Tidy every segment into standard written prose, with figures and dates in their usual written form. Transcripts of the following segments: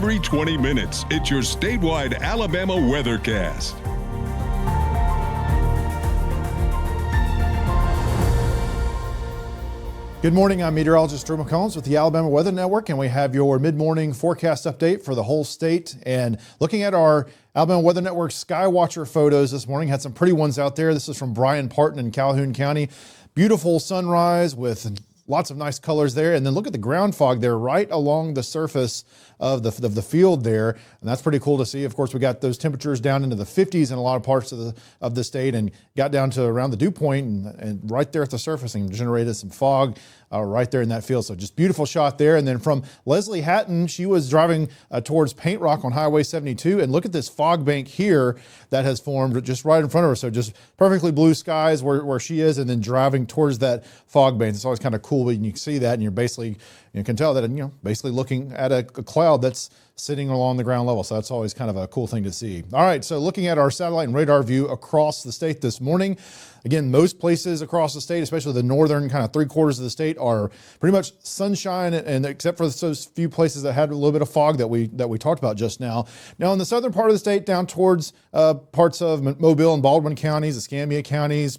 every 20 minutes. It's your statewide Alabama weathercast. Good morning, I'm meteorologist Drew McCombs with the Alabama Weather Network, and we have your mid-morning forecast update for the whole state. And looking at our Alabama Weather Network Skywatcher photos this morning, had some pretty ones out there. This is from Bryan Parton in Calhoun County. Beautiful sunrise with lots of nice colors there. And then look at the ground fog there right along the surface of the field there. And that's pretty cool to see. Of course, we got those temperatures down into the 50s in a lot of parts of the state and got down to around the dew point and right there at the surface and generated some fog right there in that field. So just beautiful shot there. And then from Leslie Hatton, she was driving towards Paint Rock on Highway 72. And look at this fog bank here that has formed just right in front of her. So just perfectly blue skies where she is, and then driving towards that fog bank. It's always kind of cool when you see that and you're basically, you can tell that, basically looking at a cloud that's sitting along the ground level. So that's always kind of a cool thing to see. All right, so looking at our satellite and radar view across the state this morning, again, most places across the state, especially the northern kind of 3/4 of the state, are pretty much sunshine, and except for those few places that had a little bit of fog that we talked about just now. Now in the southern part of the state, down towards parts of Mobile and Baldwin counties, Escambia counties,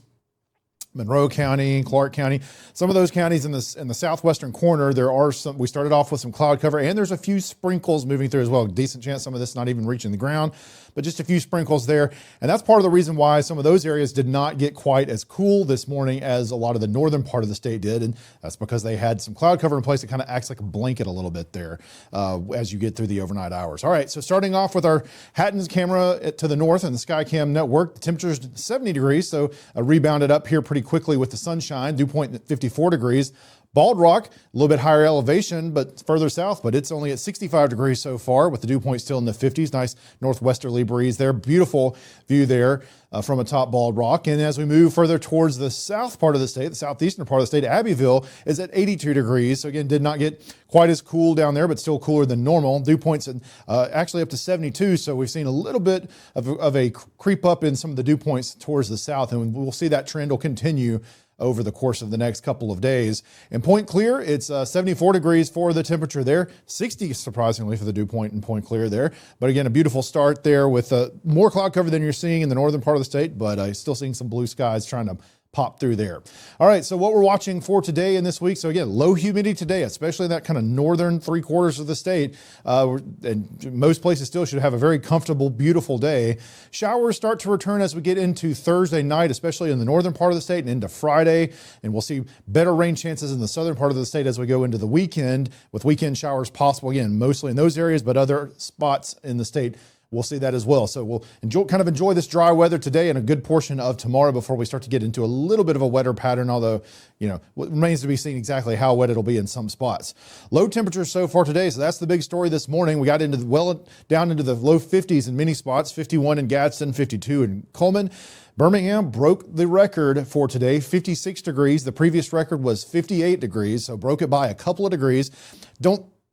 Monroe County, Clark County, some of those counties in the southwestern corner, there are some. We started off with some cloud cover, and there's a few sprinkles moving through as well. Decent chance some of this not even reaching the ground, but just a few sprinkles there. And that's part of the reason why some of those areas did not get quite as cool this morning as a lot of the northern part of the state did. And that's because they had some cloud cover in place that kind of acts like a blanket a little bit there as you get through the overnight hours. All right, so starting off with our Hatton's camera to the north and the SkyCam network, the temperature's 70 degrees, so rebounded up here pretty quickly with the sunshine. Dew point at 54 degrees. Bald Rock, a little bit higher elevation, but further south, but it's only at 65 degrees so far with the dew point still in the 50s. Nice northwesterly breeze there. Beautiful view there from atop Bald Rock. And as we move further towards the south part of the state, the southeastern part of the state, Abbeville is at 82 degrees. So again, did not get quite as cool down there, but still cooler than normal. Dew points actually up to 72. So we've seen a little bit of a creep up in some of the dew points towards the south, and we'll see that trend will continue over the course of the next couple of days. In Point Clear, it's 74 degrees for the temperature there, 60 surprisingly for the dew point in Point Clear there. But again, a beautiful start there with more cloud cover than you're seeing in the northern part of the state, but still seeing some blue skies trying to pop through there. All right, so what we're watching for today and this week. So again, low humidity today, especially in that kind of northern 3/4 of the state. And most places still should have a very comfortable, beautiful day. Showers start to return as we get into Thursday night, especially in the northern part of the state and into Friday. And we'll see better rain chances in the southern part of the state as we go into the weekend, with weekend showers possible, again, mostly in those areas, but other spots in the state we'll see that as well. So we'll enjoy this dry weather today and a good portion of tomorrow before we start to get into a little bit of a wetter pattern, although, it remains to be seen exactly how wet it'll be in some spots. Low temperatures so far today, so that's the big story this morning. We got down into the low 50s in many spots, 51 in Gadsden, 52 in Coleman. Birmingham broke the record for today, 56 degrees. The previous record was 58 degrees, so broke it by a couple of degrees.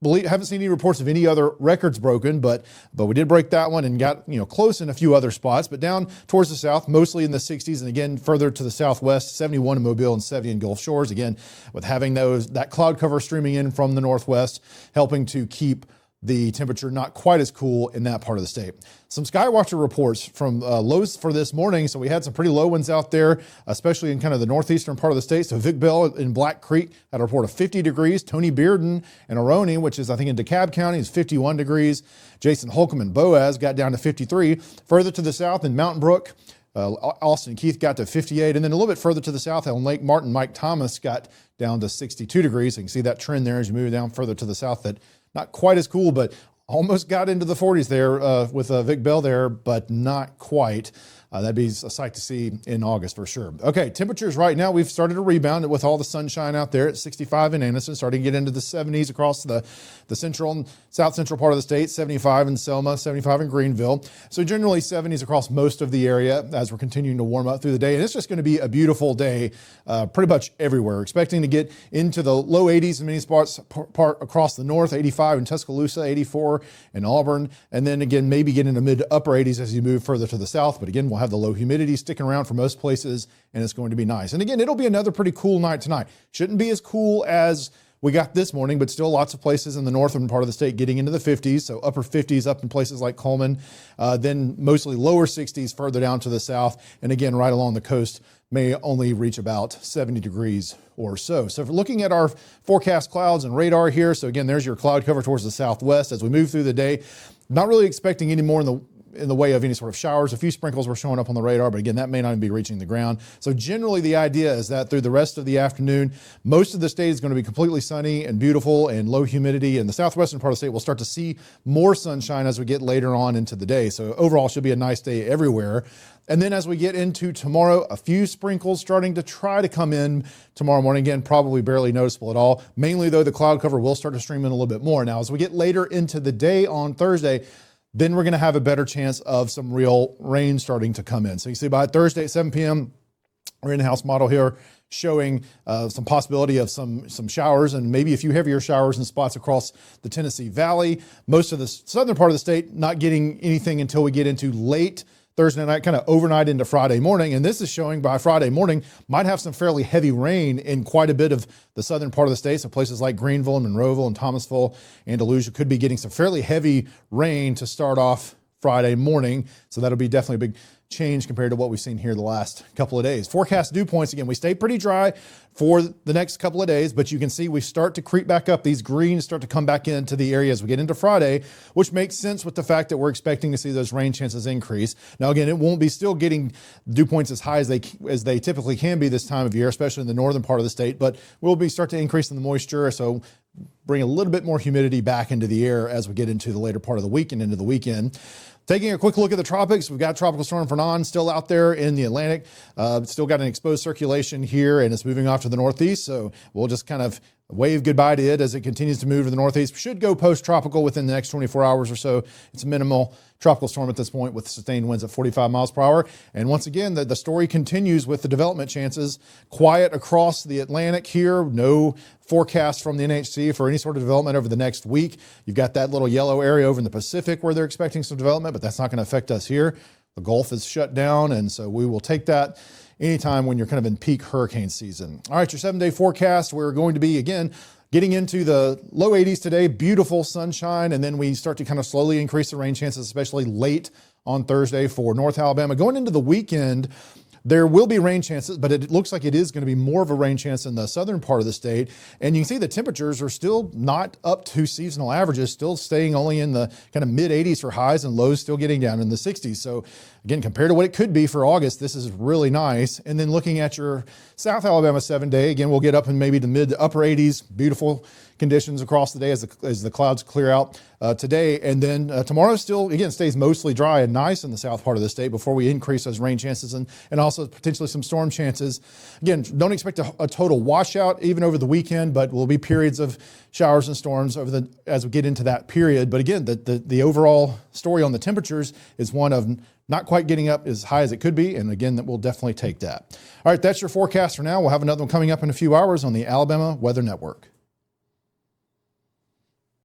Haven't seen any reports of any other records broken, but we did break that one and got close in a few other spots. But down towards the south, mostly in the 60s, and again further to the southwest, 71 in Mobile and 70 in Gulf Shores. Again, with having that cloud cover streaming in from the northwest, helping to keep the temperature not quite as cool in that part of the state. Some Skywatcher reports from lows for this morning. So we had some pretty low ones out there, especially in kind of the northeastern part of the state. So Vic Bell in Black Creek had a report of 50 degrees. Tony Bearden in Oroney, which is I think in DeKalb County, is 51 degrees. Jason Holcomb in Boaz got down to 53. Further to the south in Mountain Brook, Austin Keith got to 58. And then a little bit further to the south on Lake Martin, Mike Thomas got down to 62 degrees. So you can see that trend there as you move down further to the south, that not quite as cool, but almost got into the 40s there with Vic Bell there, but not quite. That'd be a sight to see in August for sure. Okay, temperatures right now, we've started to rebound with all the sunshine out there at 65 in Anniston, starting to get into the 70s across the central and south central part of the state, 75 in Selma, 75 in Greenville. So generally 70s across most of the area as we're continuing to warm up through the day. And it's just going to be a beautiful day pretty much everywhere. Expecting to get into the low 80s in many spots across the north, 85 in Tuscaloosa, 84 in Auburn, and then again maybe get into mid to upper 80s as you move further to the south. But again, we'll have the low humidity sticking around for most places, and it's going to be nice. And again, it'll be another pretty cool night tonight. Shouldn't be as cool as we got this morning, but still lots of places in the northern part of the state getting into the 50s. So upper 50s up in places like Coleman, then mostly lower 60s further down to the south. And again, right along the coast may only reach about 70 degrees or so. So if we're looking at our forecast clouds and radar here, so again, there's your cloud cover towards the southwest as we move through the day. Not really expecting any more in the way of any sort of showers. A few sprinkles were showing up on the radar, but again, that may not even be reaching the ground. So generally the idea is that through the rest of the afternoon, most of the state is going to be completely sunny and beautiful and low humidity. And the southwestern part of the state will start to see more sunshine as we get later on into the day. So overall should be a nice day everywhere. And then as we get into tomorrow, a few sprinkles starting to try to come in tomorrow morning. Again, probably barely noticeable at all. Mainly though, the cloud cover will start to stream in a little bit more. Now, as we get later into the day on Thursday, then we're going to have a better chance of some real rain starting to come in. So you see by Thursday at 7 p.m., our in-house model here showing some possibility of some showers and maybe a few heavier showers in spots across the Tennessee Valley. Most of the southern part of the state not getting anything until we get into late Thursday night, kind of overnight into Friday morning. And this is showing by Friday morning, might have some fairly heavy rain in quite a bit of the southern part of the state. So places like Greenville and Monroeville and Thomasville, Andalusia could be getting some fairly heavy rain to start off Friday morning. So that'll be definitely a big change compared to what we've seen here the last couple of days. Forecast dew points, again, we stay pretty dry for the next couple of days, but you can see we start to creep back up. These greens start to come back into the area as we get into Friday, which makes sense with the fact that we're expecting to see those rain chances increase. Now, again, it won't be still getting dew points as high as they typically can be this time of year, especially in the northern part of the state, but we'll be start to increase in the moisture. So bring a little bit more humidity back into the air as we get into the later part of the week and into the weekend. Taking a quick look at the tropics, we've got Tropical Storm Fernand still out there in the Atlantic. Still got an exposed circulation here, and it's moving off to the northeast. So we'll just kind of wave goodbye to it as it continues to move to the northeast. Should go post-tropical within the next 24 hours or so. It's a minimal tropical storm at this point with sustained winds at 45 miles per hour. And once again, the story continues with the development chances. Quiet across the Atlantic here. No forecast from the NHC for any sort of development over the next week. You've got that little yellow area over in the Pacific where they're expecting some development, but that's not going to affect us here. The Gulf is shut down, and so we will take that anytime when you're kind of in peak hurricane season. All right, your 7-day forecast, we're going to be, again, getting into the low 80s today, beautiful sunshine, and then we start to kind of slowly increase the rain chances, especially late on Thursday for North Alabama. Going into the weekend, there will be rain chances, but it looks like it is going to be more of a rain chance in the southern part of the state. And you can see the temperatures are still not up to seasonal averages, still staying only in the kind of mid 80s for highs and lows still getting down in the 60s. So again, compared to what it could be for August, this is really nice. And then looking at your South Alabama 7-day, again, we'll get up in maybe the mid to upper 80s, beautiful conditions across the day as the clouds clear out today. And then tomorrow still, again, stays mostly dry and nice in the south part of the state before we increase those rain chances and also potentially some storm chances. Again, don't expect a total washout even over the weekend, but will be periods of showers and storms as we get into that period. But again, the overall story on the temperatures is one of not quite getting up as high as it could be. And again, that we'll definitely take that. All right, that's your forecast for now. We'll have another one coming up in a few hours on the Alabama Weather Network.